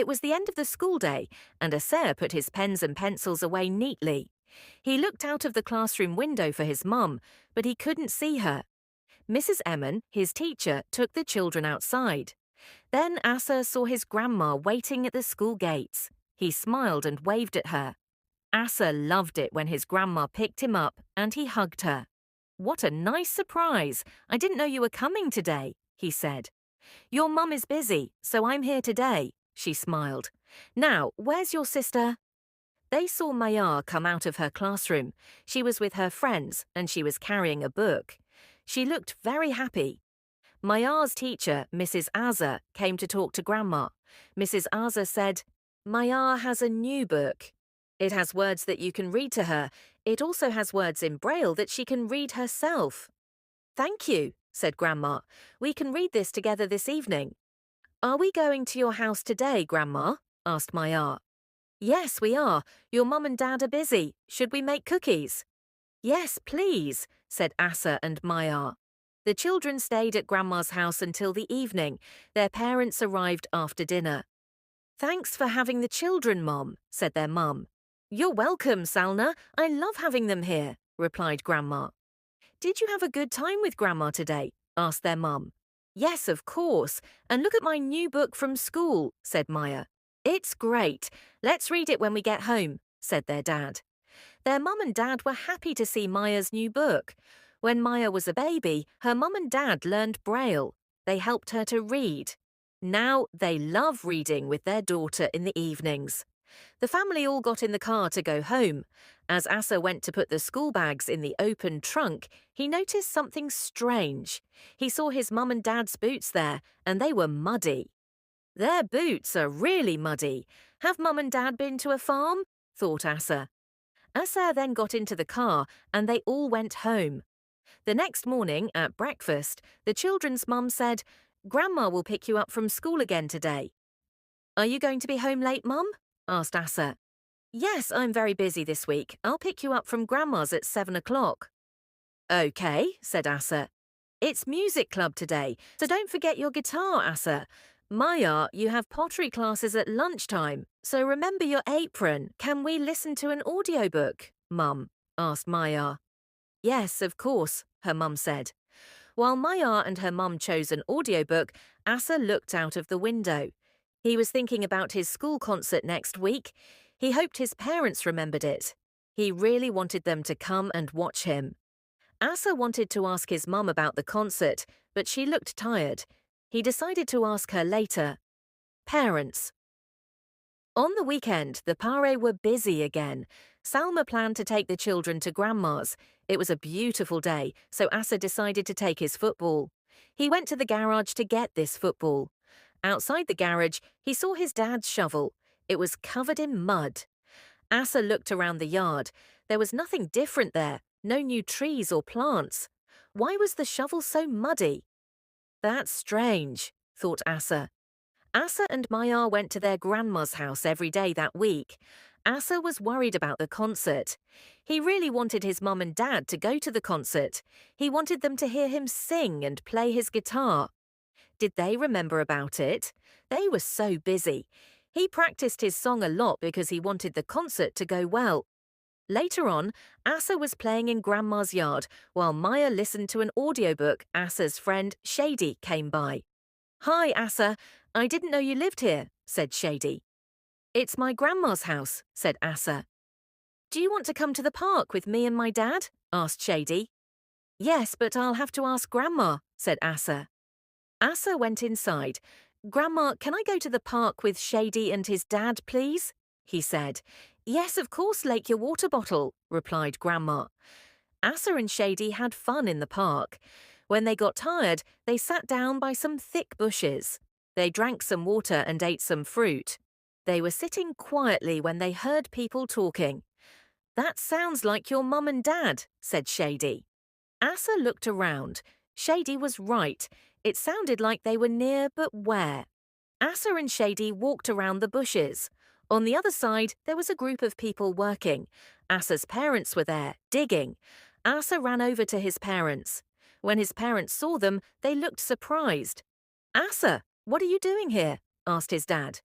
It was the end of the school day, and Asa put his pens and pencils away neatly. He looked out of the classroom window for his mum, but he couldn't see her. Mrs. Emmon, his teacher, took the children outside. Then Asa saw his grandma waiting at the school gates. He smiled and waved at her. Asa loved it when his grandma picked him up and he hugged her. "What a nice surprise! I didn't know you were coming today," he said. "Your mum is busy, so I'm here today," she smiled. "Now, where's your sister?" They saw Maya come out of her classroom. She was with her friends and she was carrying a book. She looked very happy. Maya's teacher, Mrs. Azza, came to talk to Grandma. Mrs. Azza said, "Maya has a new book. It has words that you can read to her. It also has words in Braille that she can read herself." "Thank you," said Grandma. "We can read this together this evening." "Are we going to your house today, Grandma?" asked Maya. "Yes, we are. Your mum and dad are busy. Should we make cookies?" "Yes, please," said Asa and Maya. The children stayed at Grandma's house until the evening. Their parents arrived after dinner. "Thanks for having the children, Mom," said their mum. "You're welcome, Salna. I love having them here," replied Grandma. "Did you have a good time with Grandma today?" asked their mum. "Yes, of course. And look at my new book from school," said Maya. "It's great. Let's read it when we get home," said their dad. Their mum and dad were happy to see Maya's new book. When Maya was a baby, her mum and dad learned Braille. They helped her to read. Now they love reading with their daughter in the evenings. The family all got in the car to go home. As Asa went to put the school bags in the open trunk, he noticed something strange. He saw his mum and dad's boots there, and they were muddy. "Their boots are really muddy. Have mum and dad been to a farm?" thought Asa. Asa then got into the car, and they all went home. The next morning at breakfast, the children's mum said, "Grandma will pick you up from school again today." "Are you going to be home late, Mum?" asked Asa. "Yes, I'm very busy this week. I'll pick you up from Grandma's at 7 o'clock. "Okay," said Asa. "It's music club today, so don't forget your guitar, Asa. Maya, you have pottery classes at lunchtime, so remember your apron. Can we listen to an audiobook, Mum?" asked Maya. "Yes, of course," her mum said. While Maya and her mum chose an audiobook, Asa looked out of the window. He was thinking about his school concert next week. He hoped his parents remembered it. He really wanted them to come and watch him. Asa wanted to ask his mum about the concert, but she looked tired. He decided to ask her later. Parents. On the weekend, the Pare were busy again. Salma planned to take the children to Grandma's. It was a beautiful day, so Asa decided to take his football. He went to the garage to get this football. Outside the garage, he saw his dad's shovel. It was covered in mud. Asa looked around the yard. There was nothing different there, no new trees or plants. Why was the shovel so muddy? "That's strange," thought Asa. Asa and Maya went to their grandma's house every day that week. Asa was worried about the concert. He really wanted his mum and dad to go to the concert. He wanted them to hear him sing and play his guitar. Did they remember about it? They were so busy. He practiced his song a lot because he wanted the concert to go well. Later on, Asa was playing in Grandma's yard while Maya listened to an audiobook. Asa's friend, Shady, came by. "Hi, Asa. I didn't know you lived here," said Shady. "It's my grandma's house," said Asa. "Do you want to come to the park with me and my dad?" asked Shady. "Yes, but I'll have to ask Grandma," said Asa. Asa went inside. "Grandma, can I go to the park with Shady and his dad, please?" he said. "Yes, of course, Lake your water bottle," replied Grandma. Asa and Shady had fun in the park. When they got tired, they sat down by some thick bushes. They drank some water and ate some fruit. They were sitting quietly when they heard people talking. "That sounds like your mum and dad," said Shady. Asa looked around. Shady was right. It sounded like they were near, but where? Asa and Shady walked around the bushes. On the other side, there was a group of people working. Asa's parents were there, digging. Asa ran over to his parents. When his parents saw them, they looked surprised. "Asa, what are you doing here?" asked his dad.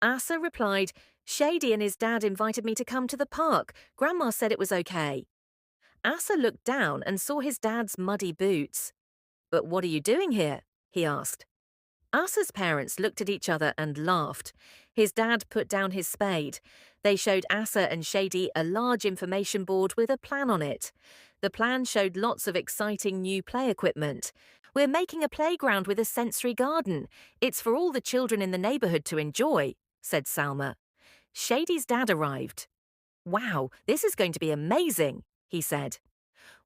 Asa replied, "Shady and his dad invited me to come to the park. Grandma said it was okay." Asa looked down and saw his dad's muddy boots. "But what are you doing here?" he asked. Asa's parents looked at each other and laughed. His dad put down his spade. They showed Asa and Shady a large information board with a plan on it. The plan showed lots of exciting new play equipment. "We're making a playground with a sensory garden. It's for all the children in the neighborhood to enjoy," said Salma. Shady's dad arrived. "Wow, this is going to be amazing," he said.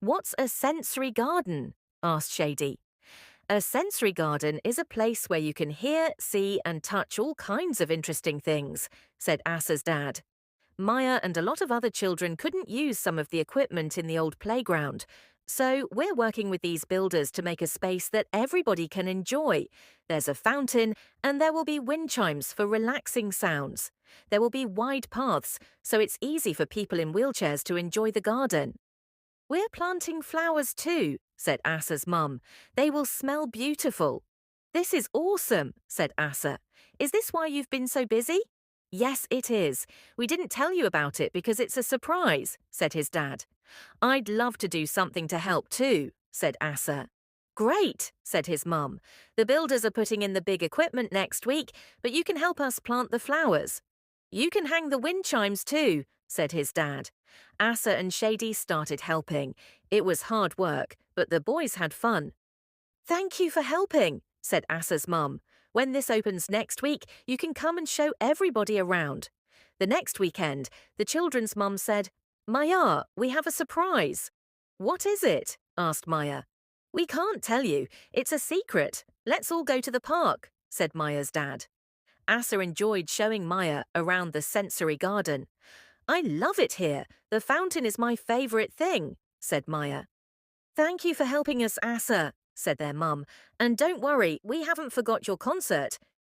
"What's a sensory garden?" asked Shady. "A sensory garden is a place where you can hear, see, and touch all kinds of interesting things," said Asa's dad. Maya and a lot of other children couldn't use some of the equipment in the old playground, so we're working with these builders to make a space that everybody can enjoy. There's a fountain, and there will be wind chimes for relaxing sounds. There will be wide paths, so it's easy for people in wheelchairs to enjoy the garden. "We're planting flowers too," said Asa's mum. "They will smell beautiful." "This is awesome," said Asa. "Is this why you've been so busy?" "Yes, it is. We didn't tell you about it because it's a surprise," said his dad. "I'd love to do something to help too," said Asa. "Great," said his mum. "The builders are putting in the big equipment next week, but you can help us plant the flowers." "You can hang the wind chimes too," said his dad. Asa and Shady started helping. It was hard work, but the boys had fun. "Thank you for helping," said Asa's mum. "When this opens next week, you can come and show everybody around." The next weekend, the children's mum said, "Maya, we have a surprise." "What is it?" asked Maya. "We can't tell you. It's a secret. Let's all go to the park," said Maya's dad. Asa enjoyed showing Maya around the sensory garden. "I love it here. The fountain is my favorite thing," said Maya. "Thank you for helping us, Asa," said their mum. "And don't worry, we haven't forgot your concert.